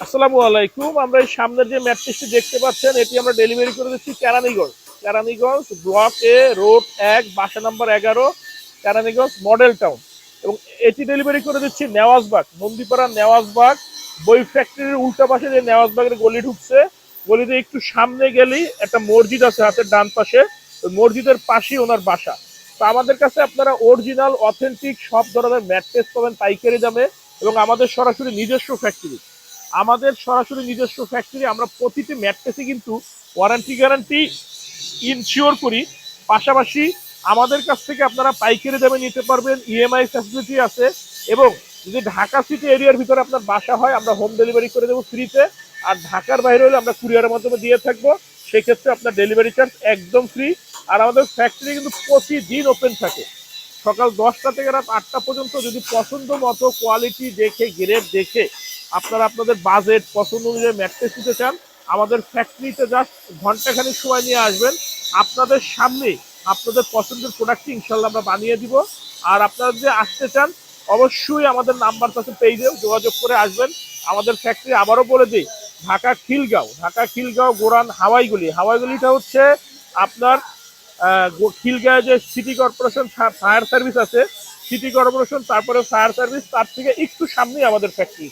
আসসালামু আলাইকুম। আমরা এই সামনের যে ম্যাট্রেসটি দেখতে পাচ্ছেন, এটি আমরা ডেলিভারি করে দিচ্ছি কেরানীগঞ্জ ব্লক এ, রোড 1, বাসা নাম্বার 11, কেরানীগঞ্জ মডেল টাউন। এবং এটি ডেলিভারি করে দিচ্ছি নেওয়াজবাগ, নন্দীপাড়া নেওয়াজবাগ, বই ফ্যাক্টরির উল্টা পাশে যে নেওয়াজবাগের গলি ঢুকছে, গলিতে একটু সামনে গেলেই একটা মসজিদ আছে হাতের ডান পাশে, ওই মসজিদের পাশেই ওনার বাসা। তো আমাদের কাছে আপনারা অরিজিনাল অথেন্টিক সব ধরনের ম্যাট্রেস পাবেন পাইকারি দামে। এবং আমাদের সরাসরি নিজস্ব ফ্যাক্টরি, আমরা প্রতিটি ম্যাট্রেসে কিন্তু ওয়ারেন্টি গ্যারান্টি ইনশিওর করি। পাশাপাশি আমাদের কাছ থেকে আপনারা পাইকারি দামে নিতে পারবেন, ইএমআই ফ্যাসিলিটি আছে। এবং যদি ঢাকা সিটি এরিয়ার ভিতরে আপনার বাসা হয়, আমরা হোম ডেলিভারি করে দেবো ফ্রিতে। আর ঢাকার বাইরে হলে আমরা কুরিয়ারের মাধ্যমে দিয়ে থাকবো, সেক্ষেত্রে আপনার ডেলিভারি চার্জ একদম ফ্রি। আর আমাদের ফ্যাক্টরি কিন্তু প্রতিদিন ওপেন থাকে, সকাল 10টা থেকে রাত 8টা পর্যন্ত। যদি পছন্দ মতো কোয়ালিটি দেখে, গ্রেড দেখে আপনারা আপনাদের বাজেট পছন্দ অনুযায়ী ম্যাট্রেস নিতে চান, আমাদের ফ্যাক্টরিতে জাস্ট ঘন্টাখানিক সময় নিয়ে আসবেন। আপনাদের সামনে আপনাদের পছন্দের প্রোডাক্টটি ইনশাল্লাহ আমরা বানিয়ে দিব। আর আপনারা যদি আসতে চান, অবশ্যই আমাদের নাম্বার আছে, পেজে যোগাযোগ করে আসবেন। আমাদের ফ্যাক্টরি আবারও বলে দিই, ঢাকা খিলগাঁও গোরান হাওয়াইগুলিটা হচ্ছে আপনার খিলগাঁও যে সিটি কর্পোরেশন ফায়ার সার্ভিস আছে, সিটি কর্পোরেশন, তারপরে ফায়ার সার্ভিস, তার থেকে একটু সামনেই আমাদের ফ্যাক্টরি।